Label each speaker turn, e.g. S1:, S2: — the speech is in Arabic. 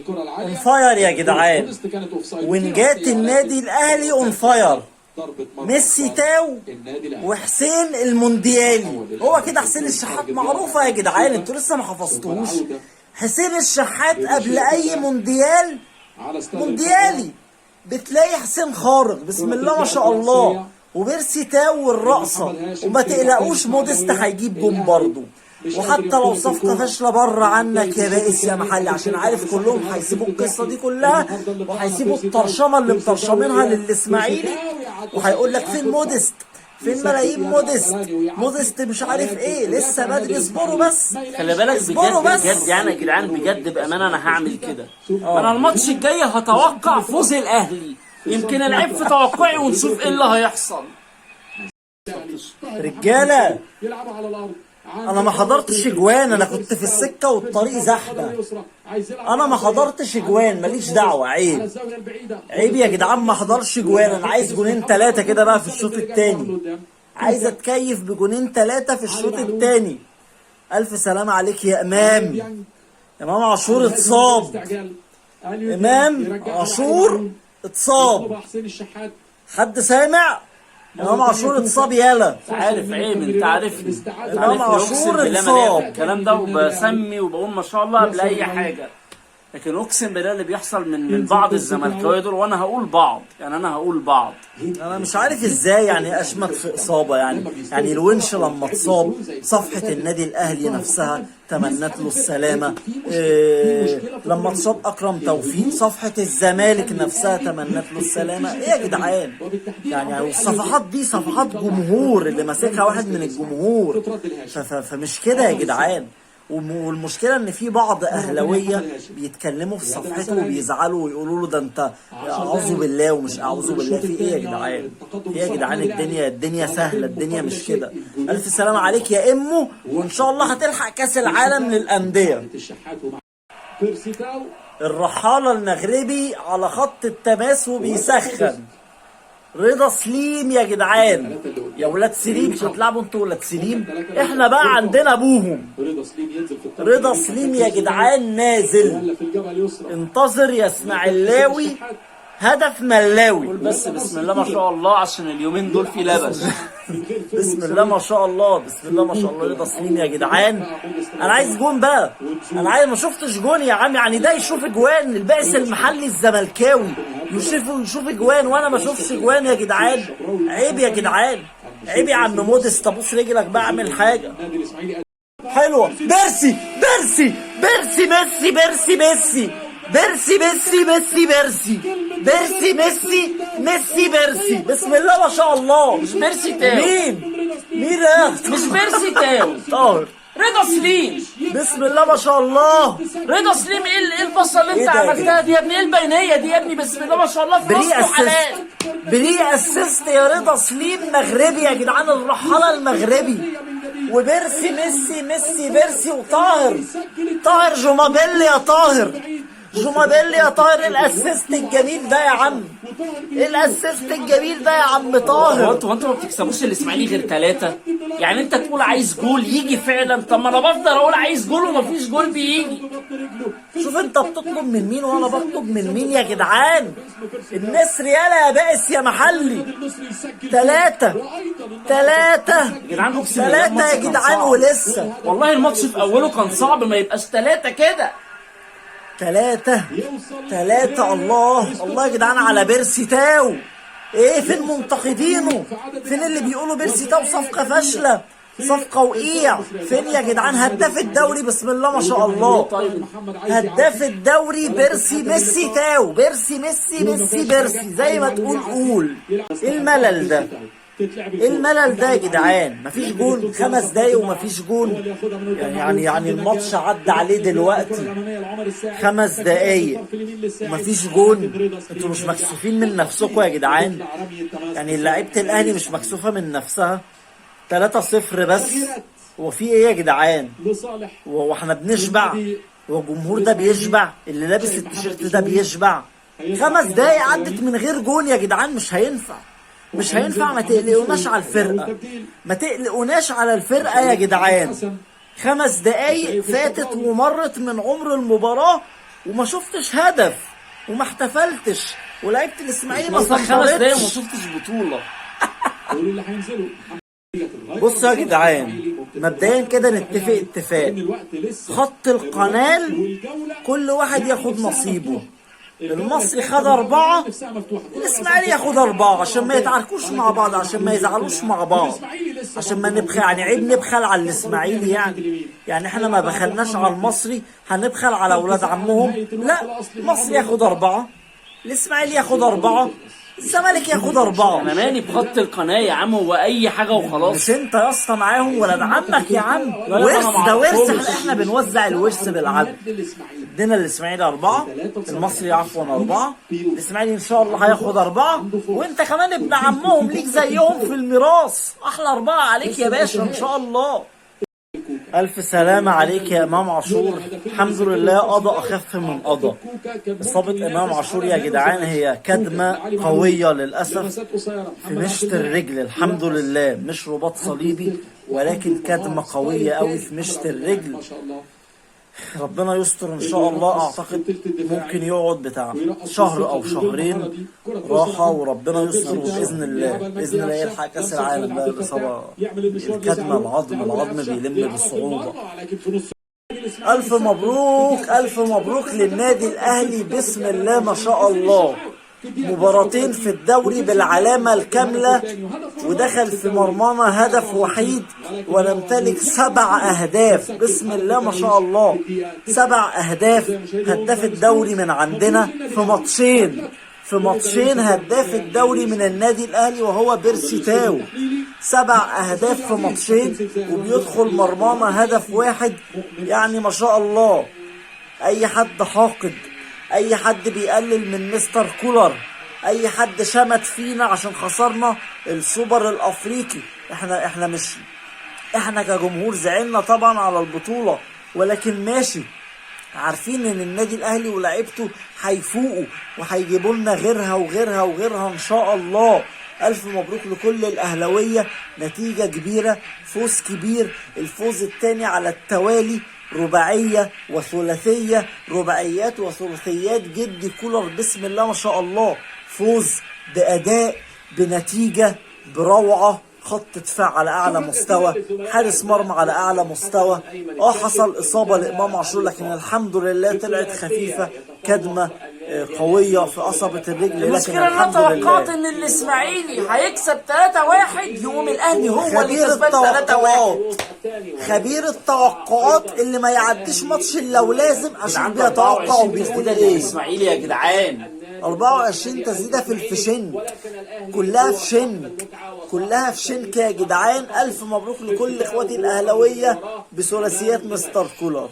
S1: اون فاير يا جدعان، ونجات النادي الاهلي اون فاير. ميسي تاو وحسين المونديالي. هو كده حسين الشحات معروفه يا جدعان، انتوا لسه ما حفظتوش. حسين الشحات قبل اي مونديالي بتلاقي حسين خارق بسم الله ما شاء الله، وبيرسي تاو والرقصه. وما تقلقوش موديست هيجيب جون برضه، وحتى لو صفقه فاشله بره عنك يا بائس يا محلي، عشان عارف كلهم هيسيبوا القصه دي كلها وهيسيبوا الطرشمه اللي مطرشمينها للاسماعيلي، وهيقول لك فين موديست، فين ملايين موديست مش عارف ايه. لسه بدري، اصبروا بس،
S2: خلي بالك بجد يعني يا جدعان، بجد بامانه انا هعمل كده. انا الماتش الجاي هتوقع فوز الاهلي، يمكن العيب في توقعي ونشوف ايه اللي هيحصل.
S1: رجاله انا ما حضرتش اجوان، انا كنت في السكه والطريق زحمه، انا ما حضرتش اجوان، ماليش دعوه. عيب يا جدعان ما حضرش اجوان. انا عايز جونين 3 كده بقى في الشوط الثاني، عايز اتكيف بجونين 3 في الشوط الثاني. الف سلامه عليك يا امام عاشور اتصاب، امام عاشور اتصاب، حد سامع؟ امام عاشور اتصاب. يالا
S2: عارف عيب، انت عارفني،
S1: امام عاشور اتصاب.
S2: الكلام ده وبسمي وبقول ما شاء الله قبل اي حاجه، لكن اقسم بالله اللي بيحصل من بعض الزملكاويه دول، وانا هقول بعض، يعني انا هقول بعض،
S1: انا مش عارف ازاي يعني اشمت في اصابه. يعني الونش لما اتصاب صفحه النادي الاهلي نفسها تمنت له السلامه. لما اتصاب اكرم توفيق صفحه الزمالك نفسها تمنت له السلامه. ايه يا جدعان يعني الصفحات دي صفحات جمهور اللي ماسكها واحد من الجمهور، فمش كده يا جدعان. والمشكله ان في بعض اهلاويه بيتكلموا في صفحته وبيزعلوا ويقولوا له ده انت اعوذ بالله ومش اعوذ بالله. في ايه يا جدعان؟ في ايه يا جدعان؟ الدنيا سهله، الدنيا مش كده. الف سلامه عليك يا امو، وان شاء الله هتلحق كاس العالم للانديه. الرحاله المغربي على خط التماس وبيسخن. رضا سليم يا جدعان، يا ولاد سليم، مش هتلعبوا انتوا ولاد سليم؟ احنا بقى عندنا ابوهم. رضا سليم يا جدعان نازل، انتظر يا اسماعيلاوي هدف ملاوي.
S2: قول بس بسم الله ما شاء الله، عشان اليومين دول في لبس.
S1: بسم الله ما شاء الله، بسم الله ما شاء الله. رضا سليم يا جدعان، انا عايز جون بقى، انا عايز، ما شفتش جون يا عم. يعني ده يشوف جوان، البائس المحلي الزملكاوي يشوف جوان وانا ما اشوفش جوان يا جدعان. عيب يا جدعان، عيب يا عم موديست، ابوس رجلك بقى، اعمل حاجه حلوه. بيرسي بسم الله ما شاء الله.
S2: مش بيرسي تاو.
S1: مين ده؟
S2: مش بيرسي تاو،
S1: طاهر.
S2: رضا سليم.
S1: بسم الله ما شاء الله.
S2: رضا سليم، ايه البصه اللي انت عملتها دي يا ابني؟ ايه البينيه دي يا ابني؟ بسم الله ما شاء الله، في راسه حلال.
S1: بري اسيست يا رضا سليم، مغربي يا جدعان، الرحاله المغربي. وبيرسي ميسي بيرسي وطاهر جومابيلي يا طاهر، ايه الاسيست الجميل ده يا عم؟ ايه الاسيست الجميل ده يا عم طاهر؟
S2: هو انتوا ما بتكسبوش الاسماعيلي غير 3؟ يعني انت تقول عايز جول يجي فعلا، طب ما انا بفضل اقول عايز جول ومفيش جول بيجي.
S1: شوف انت بتطلب من مين وانا بطلب من مين يا جدعان. النسر يالا يا بائس يا محلي. 3
S2: يا جدعان، اقسم بالله
S1: 3 يا جدعان ولسه.
S2: والله الماتش في اوله كان صعب، ما يبقاش 3 كده.
S1: 3 الله يا جدعان على بيرسي تاو. ايه فين منتقدينه؟ فين اللي بيقولوا بيرسي تاو صفقه فاشله، صفقه وقيع؟ فين يا جدعان؟ هداف الدوري بسم الله ما شاء الله، هداف الدوري بيرسي ميسي تاو، بيرسي زي ما تقول قول. ايه الملل ده؟ ايه الملل ده يا جدعان؟ مفيش جون، 5 دقايق ومفيش جون. يعني الماتش عدى عليه دلوقتي 5 دقايق ومفيش جون. انتوا مش مكسوفين من نفسكم يا جدعان؟ يعني لعيبه الاهلي مش مكسوفه من نفسها؟ 3-0 بس. هو في ايه يا جدعان؟ واحنا بنشبع؟ هو الجمهور ده بيشبع؟ اللي لابس التيشيرت ده بيشبع؟ 5 دقايق عدت من غير جون يا جدعان، مش هينفع. ما تقلقوناش على الفرقة يا جدعان. 5 دقايق فاتت ومرت من عمر المباراة وما شفتش هدف وما احتفلتش، ولعيبه الاسماعيلي ما
S2: مثلا 5 دقايق ما
S1: صفرتش.
S2: شفتش بطولة.
S1: بصوا يا جدعان، مبدئيا كده نتفق اتفاق، خط القنال كل واحد ياخد نصيبه. المصري خد 4، الاسماعيلي ياخد 4 عشان ما يتعاركوش مع بعض، عشان ما يزعلوش مع بعض، عشان ما نبخل. يعني عيب نبخل على الاسماعيلي يعني احنا ما بخلناش على المصري هنبخل على اولاد عمهم؟ لا، المصري ياخد 4، الاسماعيلي ياخد 4، الزمالك ياخد 4.
S2: انا مالي بخط القناة يا عم، هو اي حاجة وخلاص.
S1: مش انت يا اسطى معاهم ولاد عمك يا عم؟
S2: لا، أنا
S1: ورث، ده ورث،
S2: معرفهمش.
S1: احنا بنوزع الورث بالعدل. ادينا الاسماعيلي 4، المصري عفوا 4، الاسماعيلي ان شاء الله هياخد 4، وانت كمان ابن عمهم ليك زيهم في الميراث، احلى 4 عليك يا باشا ان شاء الله. الف سلامة عليك يا امام عاشور، الحمد لله قضى اخف من قضى. اصابة امام عاشور يا جدعان هي كدمة قوية للاسف في مشط الرجل، الحمد لله مش رباط صليبي، ولكن كدمة قوية قوي في مشط الرجل. ربنا يستر ان شاء الله. اعتقد ممكن يقعد بتاع شهر او شهرين راحة، وربنا يستر، وباذن الله باذن الله يلحق كاس العالم. بقى الاصابة الكدمة، العظم بيلم بصعوبة. الف مبروك، الف مبروك للنادي الاهلي، بسم الله ما شاء الله. مباراتين في الدوري بالعلامة الكاملة، ودخل في مرمانا هدف وحيد، ونمتلك 7 أهداف، بسم الله ما شاء الله. 7 أهداف، هداف الدوري من عندنا في ماتشين هداف الدوري من النادي الأهلي وهو بيرسي تاو. 7 أهداف في ماتشين، وبيدخل مرمانا هدف واحد، يعني ما شاء الله. أي حد حاقد، اي حد بيقلل من مستر كولر، اي حد شمت فينا عشان خسرنا السوبر الافريقي، احنا كجمهور زعلنا طبعا على البطولة، ولكن ماشي، عارفين ان النادي الاهلي ولاعيبته هيفوقوا وهيجيبوا لنا غيرها وغيرها وغيرها ان شاء الله. الف مبروك لكل الاهلاوية، نتيجة كبيرة، فوز كبير، الفوز الثاني على التوالي، رباعية وثلاثية، رباعيات وثلاثيات جدي كولر، بسم الله ما شاء الله. فوز بأداء، بنتيجة، بروعة، خط دفاع على أعلى مستوى، حارس مرمى على أعلى مستوى. حصل إصابة لإمام عاشور، لكن الحمد لله طلعت خفيفة، كدمة قوية في قصبة الرجل، لكن
S2: المشكلة ان انا
S1: الحمد لله.
S2: توقعت ان الاسماعيلي هيكسب 3-1، يقوم الاهلي هو اللي
S1: خبير
S2: كسبان 3-1.
S1: خبير التوقعات اللي ما يعديش ماتش الا ولازم، عشان بيتوقع وبيقول ايه.
S2: الاسماعيلي يا جدعان
S1: 24 تسديدة في الفشن، كلها في شن، كلها في شنك يا جدعان. الف مبروك لكل اخواتي الاهلاوية بثلاثيات مستر كولر.